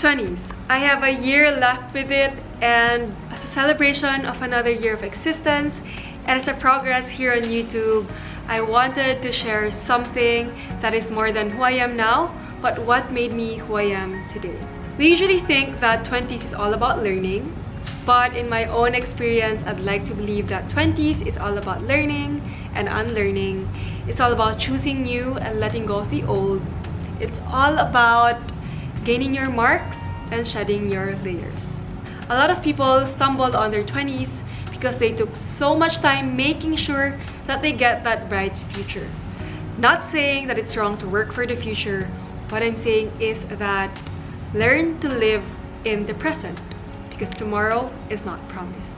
20s. I have a year left with it, and as a celebration of another year of existence and as a progress here on YouTube, I wanted to share something that is more than who I am now, but what made me who I am today. We usually think that 20s is all about learning, but in my own experience, I'd like to believe that 20s is all about learning and unlearning. It's all about choosing new and letting go of the old. It's all about gaining your marks and shedding your layers. A lot of people stumbled on their 20s because they took so much time making sure that they get that bright future. Not saying that it's wrong to work for the future. What I'm saying is that learn to live in the present, because tomorrow is not promised.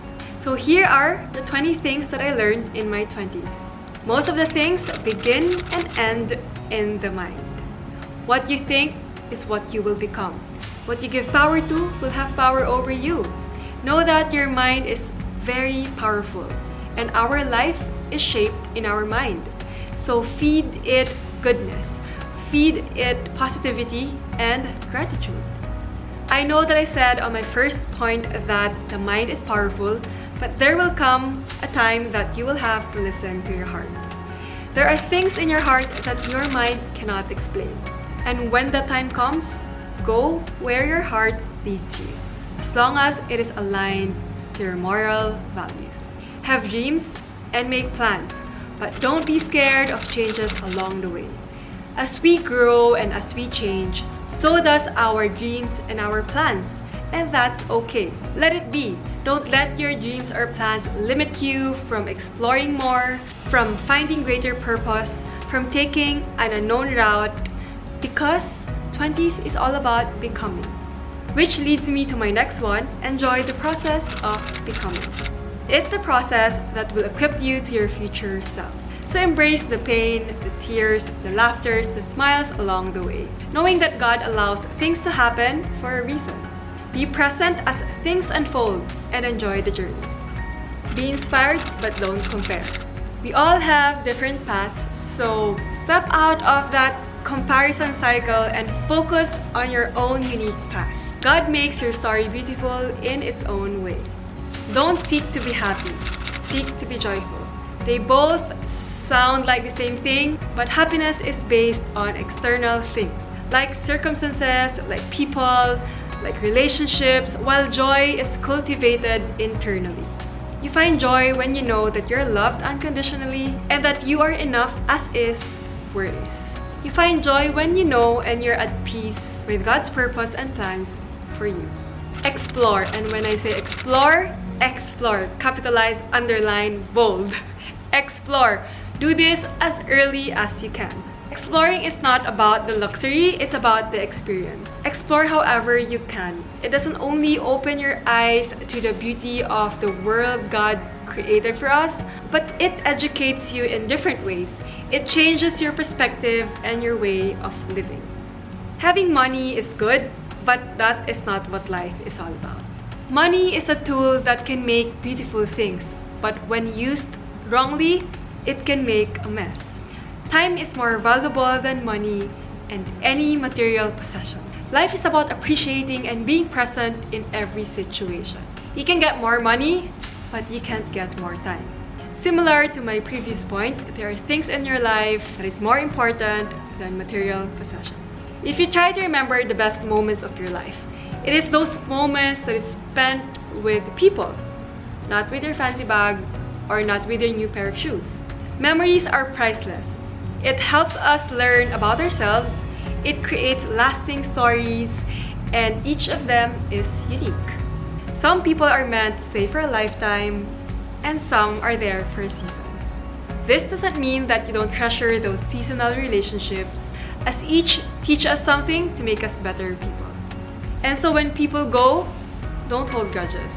So here are the 20 things that I learned in my 20s. Most of the things begin and end in the mind. What you think is what you will become. What you give power to will have power over you. Know that your mind is very powerful and our life is shaped in our mind. So feed it goodness, feed it positivity and gratitude. I know that I said on my first point that the mind is powerful, but there will come a time that you will have to listen to your heart. There are things in your heart that your mind cannot explain. And when that time comes, go where your heart leads you, as long as it is aligned to your moral values. Have dreams and make plans, but don't be scared of changes along the way. As we grow and as we change, so does our dreams and our plans, and that's okay. Let it be. Don't let your dreams or plans limit you from exploring more, from finding greater purpose, from taking an unknown route, because 20s is all about becoming. Which leads me to my next one: enjoy the process of becoming. It's the process that will equip you to your future self. So embrace the pain, the tears, the laughters, the smiles along the way, knowing that God allows things to happen for a reason. Be present as things unfold and enjoy the journey. Be inspired, but don't compare. We all have different paths, so step out of that comparison cycle and focus on your own unique path. God makes your story beautiful in its own way. Don't seek to be happy, seek to be joyful. They both sound like the same thing, but happiness is based on external things, like circumstances, like people, like relationships, while joy is cultivated internally. You find joy when you know that you're loved unconditionally and that you are enough as is where it is. You find joy when you know and you're at peace with God's purpose and plans for you. Explore, and when I say explore, explore, capitalize, underline, bold. Explore. Do this as early as you can. Exploring is not about the luxury, it's about the experience. Explore however you can. It doesn't only open your eyes to the beauty of the world God created for us, but it educates you in different ways. It changes your perspective and your way of living. Having money is good, but that is not what life is all about. Money is a tool that can make beautiful things, but when used wrongly, it can make a mess. Time is more valuable than money and any material possession. Life is about appreciating and being present in every situation. You can get more money, but you can't get more time. Similar to my previous point, there are things in your life that is more important than material possessions. If you try to remember the best moments of your life, it is those moments that is spent with people, not with your fancy bag or not with your new pair of shoes. Memories are priceless. It helps us learn about ourselves, it creates lasting stories, and each of them is unique. Some people are meant to stay for a lifetime, and some are there for a season. This doesn't mean that you don't treasure those seasonal relationships, as each teach us something to make us better people. And so when people go, don't hold grudges.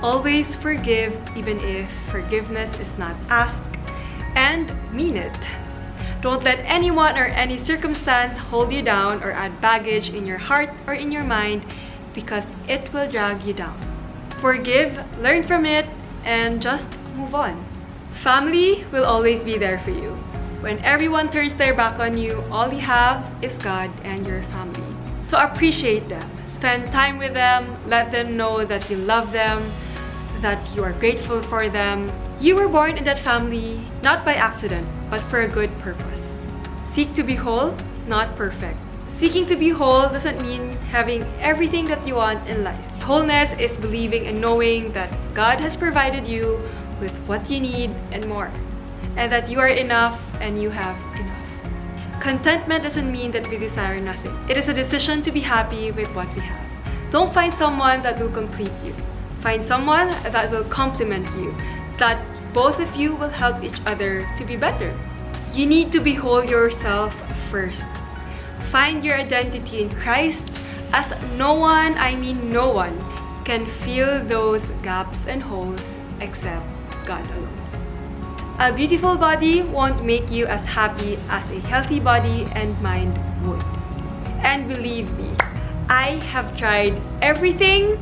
Always forgive, even if forgiveness is not asked, and mean it. Don't let anyone or any circumstance hold you down or add baggage in your heart or in your mind, because it will drag you down. Forgive, learn from it, and just move on. Family will always be there for you. When everyone turns their back on you, all you have is God and your family. So appreciate them, Spend time with them, let them know that you love them, that you are grateful for them. You were born in that family not by accident, but for a good purpose. Seek to be whole, not perfect. Seeking to be whole doesn't mean having everything that you want in life. Wholeness is believing and knowing that God has provided you with what you need and more, and that you are enough and you have enough. Contentment doesn't mean that we desire nothing. It is a decision to be happy with what we have. Don't find someone that will complete you. Find someone that will complement you, that both of you will help each other to be better. You need to behold yourself first. Find your identity in Christ, as no one, I mean no one, can fill those gaps and holes except God alone. A beautiful body won't make you as happy as a healthy body and mind would. And believe me, I have tried everything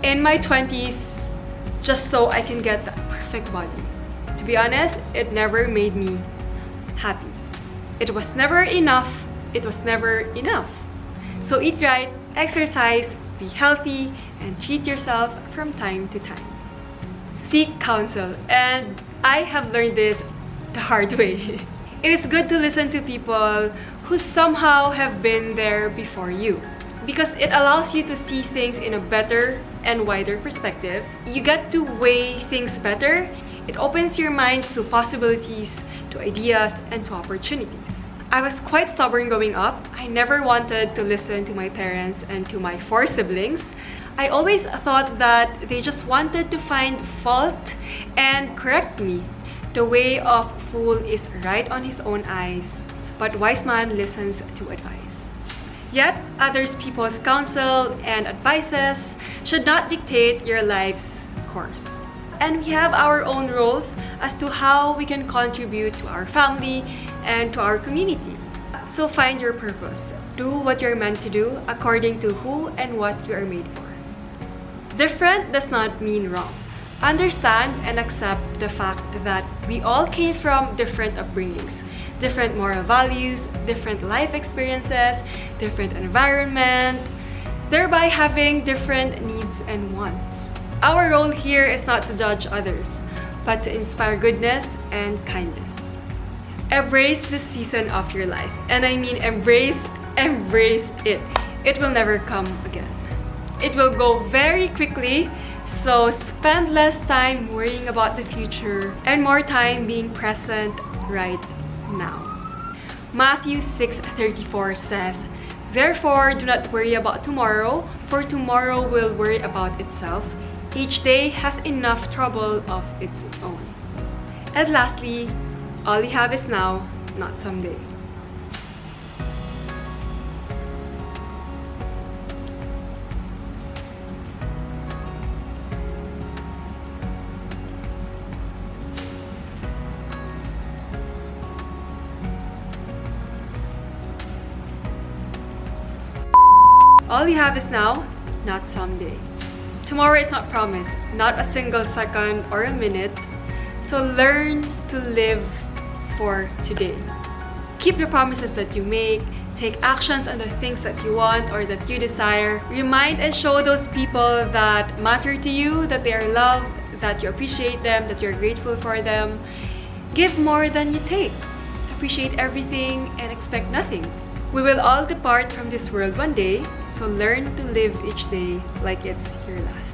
in my 20s just so I can get that perfect body. To be honest, it never made me happy. It was never enough. It was never enough. So eat right, exercise, be healthy, and treat yourself from time to time. Seek counsel, and I have learned this the hard way. It is good to listen to people who somehow have been there before you, because it allows you to see things in a better and wider perspective. You get to weigh things better. It opens your mind to possibilities, to ideas, and to opportunities. I was quite stubborn growing up. I never wanted to listen to my parents and to my 4 siblings. I always thought that they just wanted to find fault and correct me. The way of fool is right on his own eyes, but wise man listens to advice. Yet, others people's counsel and advices should not dictate your life's course. And we have our own roles as to how we can contribute to our family and to our community. So find your purpose. Do what you're meant to do according to who and what you are made for. Different does not mean wrong. Understand and accept the fact that we all came from different upbringings, different moral values, different life experiences, different environment, thereby having different needs and wants. Our role here is not to judge others, but to inspire goodness and kindness. Embrace this season of your life. And I mean embrace it. It will never come again. It will go very quickly, so spend less time worrying about the future and more time being present right now. Matthew 6:34 says, "Therefore do not worry about tomorrow, for tomorrow will worry about itself. Each day has enough trouble of its own." And lastly, all you have is now, not someday. All you have is now, not someday. Tomorrow is not promised, not a single second or a minute. So learn to live for today. Keep the promises that you make. Take actions on the things that you want or that you desire. Remind and show those people that matter to you that they are loved, that you appreciate them, that you're grateful for them. Give more than you take. Appreciate everything and expect nothing. We will all depart from this world one day, so learn to live each day like it's your last.